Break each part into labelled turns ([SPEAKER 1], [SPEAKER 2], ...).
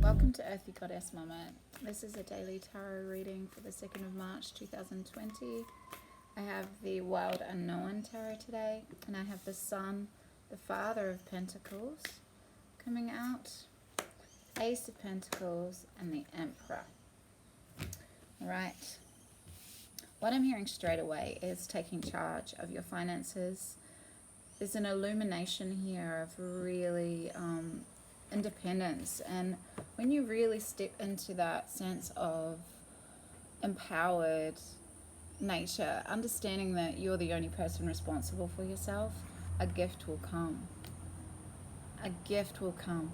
[SPEAKER 1] Welcome to Earthy Goddess Mumma. This is a daily tarot reading for the 2nd of March 2020. I have the Wild Unknown Tarot today, and I have the Sun, the Father of Pentacles coming out, Ace of Pentacles, and the Emperor. Alright, what I'm hearing straight away is taking charge of your finances. There's an illumination here of really independence, and when you really step into that sense of empowered nature, understanding that you're the only person responsible for yourself, a gift will come. A gift will come.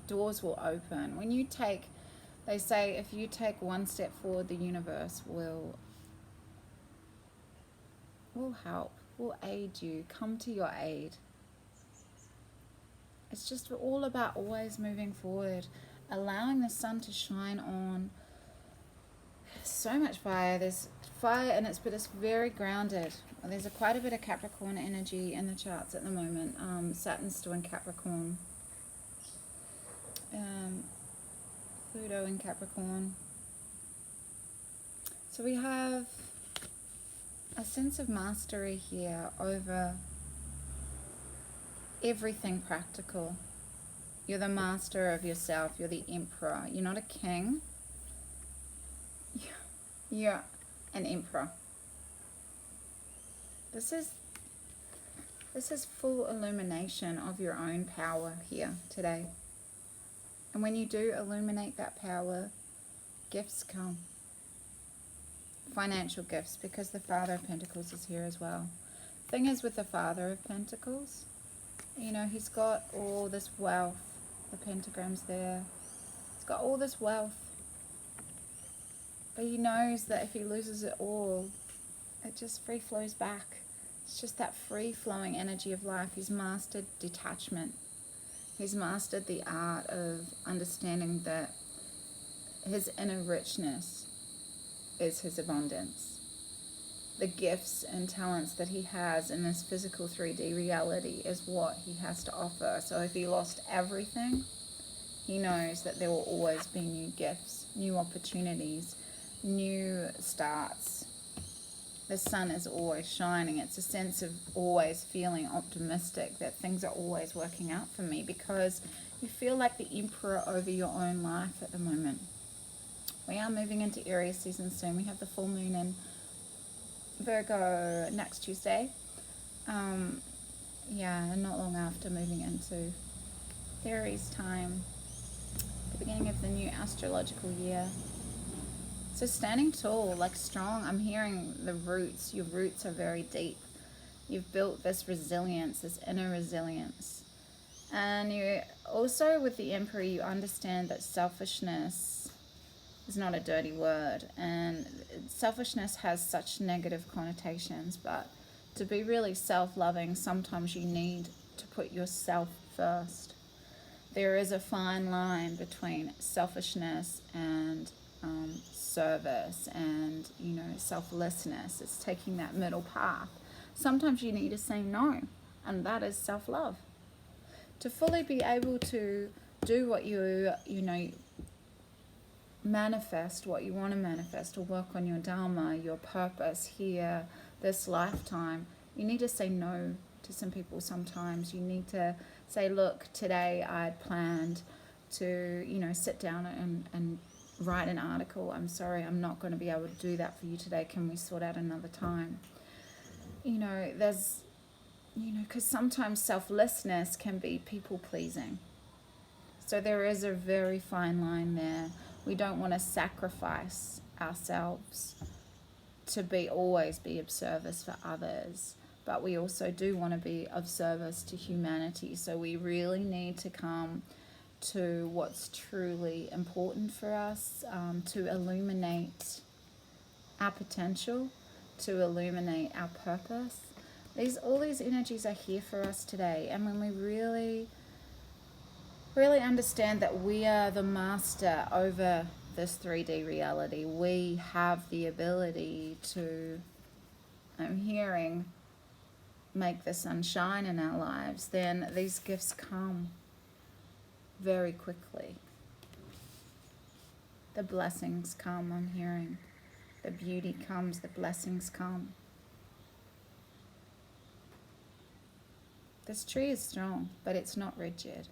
[SPEAKER 1] Doors will open. When you take, they say, if you take one step forward, the universe will help, will aid you, come to your aid. It's just all about always moving forward, allowing the sun to shine on. So much fire. There's fire in it, but it's very grounded. There's quite a bit of Capricorn energy in the charts at the moment. Saturn's still in Capricorn. Pluto in Capricorn. So we have a sense of mastery here over everything practical. You're the master of yourself. You're the emperor. You're not a king. You're an emperor. This is full illumination of your own power here today. And when you do illuminate that power, gifts come. Financial gifts, because the Father of Pentacles is here as well. Thing is, with the Father of Pentacles, you know, he's got all this wealth. The pentagram's there. He's got all this wealth. But he knows that if he loses it all, it just free flows back. It's just that free flowing energy of life. He's mastered detachment. He's mastered the art of understanding that his inner richness is his abundance. The gifts and talents that he has in this physical 3D reality is what he has to offer. So if he lost everything, he knows that there will always be new gifts, new opportunities, new starts. The sun is always shining. It's a sense of always feeling optimistic, that things are always working out for me, because you feel like the emperor over your own life at the moment. We are moving into Aries season soon. We have the full moon in Virgo next Tuesday. Yeah, not long after moving into Aries time, the beginning of the new astrological year. So standing tall, like strong, I'm hearing the roots. Your roots are very deep. You've built this resilience, this inner resilience. And you also, with the Emperor, you understand that selfishness is not a dirty word, and selfishness has such negative connotations, but to be really self-loving, sometimes you need to put yourself first. There is a fine line between selfishness and service and, you know, selflessness. It's taking that middle path. Sometimes you need to say no, and that is self-love. To fully be able to do what you know, manifest what you want to manifest, or work on your dharma, your purpose here, this lifetime, you need to say no to some people sometimes. You need to say, look, today I'd planned to, you know, sit down and write an article. I'm sorry, I'm not going to be able to do that for you today. Can we sort out another time? You know, there's, you know, because sometimes selflessness can be people pleasing. So there is a very fine line there. We don't want to sacrifice ourselves to always be of service for others, but we also do want to be of service to humanity. So we really need to come to what's truly important for us, to illuminate our potential, to illuminate our purpose. All these energies are here for us today, and when we really understand that we are the master over this 3D reality, we have the ability to, I'm hearing, make the sun shine in our lives, then these gifts come. very quickly. The blessings come, I'm hearing. The beauty comes, the blessings come. This tree is strong, but it's not rigid.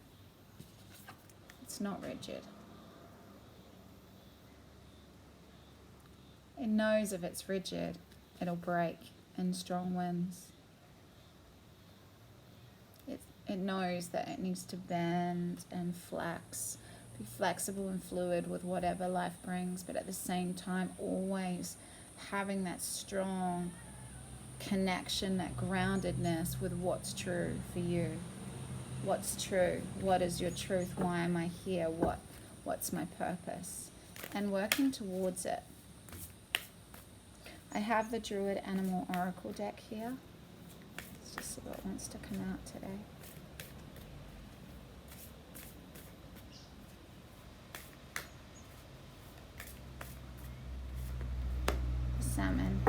[SPEAKER 1] It's not rigid. It knows if it's rigid, it'll break in strong winds. It knows that it needs to bend and flex, be flexible and fluid with whatever life brings, but at the same time always having that strong connection, that groundedness with what's true for you. What's true? What is your truth? Why am I here? What's my purpose? And working towards it. I have the Druid Animal Oracle deck here. Let's just see what wants to come out today. Salmon.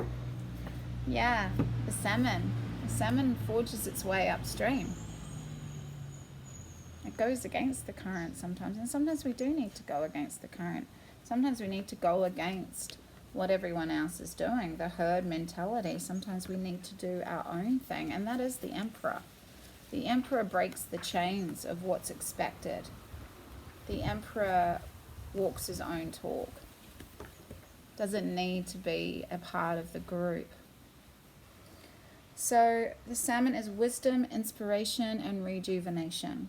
[SPEAKER 1] Yeah, the salmon. The salmon forges its way upstream. It goes against the current sometimes, and sometimes we do need to go against the current. Sometimes we need to go against what everyone else is doing, the herd mentality. Sometimes we need to do our own thing, and that is the Emperor. The Emperor breaks the chains of what's expected. The Emperor walks his own talk. Doesn't need to be a part of the group. So the salmon is wisdom, inspiration, and rejuvenation.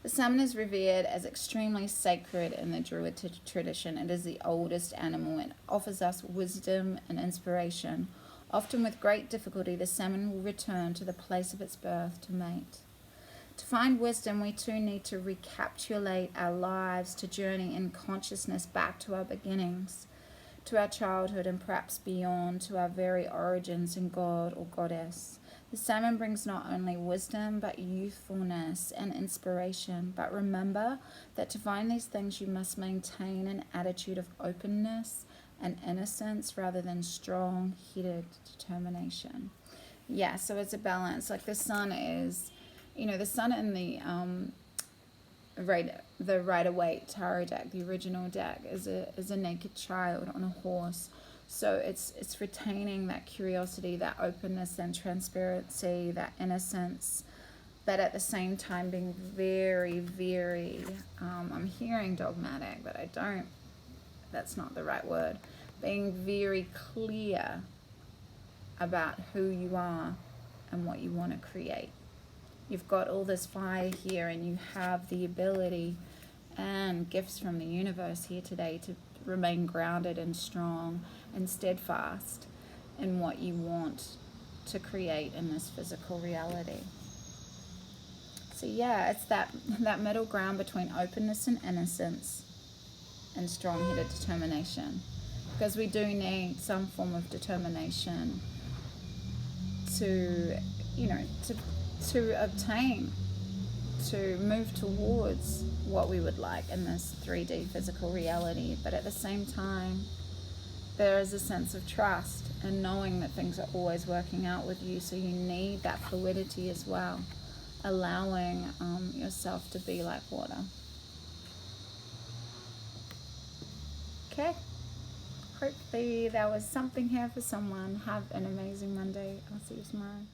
[SPEAKER 1] The salmon is revered as extremely sacred in the Druid tradition. It is the oldest animal and offers us wisdom and inspiration. Often with great difficulty, the salmon will return to the place of its birth to mate. To find wisdom, we too need to recapitulate our lives, to journey in consciousness back to our beginnings, to our childhood and perhaps beyond, to our very origins in God or Goddess. The salmon brings not only wisdom, but youthfulness and inspiration. But remember that to find these things, you must maintain an attitude of openness and innocence rather than strong-headed determination. Yeah, so it's a balance. Like the sun is, the sun in the Rider-Waite tarot deck, the original deck, is a naked child on a horse. So it's retaining that curiosity, that openness and transparency, that innocence, but at the same time being very, very, I'm hearing dogmatic, but that's not the right word, being very clear about who you are and what you want to create. You've got all this fire here, and you have the ability and gifts from the universe here today to remain grounded and strong and steadfast in what you want to create in this physical reality. So yeah, it's that middle ground between openness and innocence and strong-headed determination, because we do need some form of determination to obtain, to move towards what we would like in this 3D physical reality. But at the same time, there is a sense of trust and knowing that things are always working out with you. So you need that fluidity as well, allowing yourself to be like water. Okay, hopefully there was something here for someone. Have an amazing Monday. I'll see you tomorrow.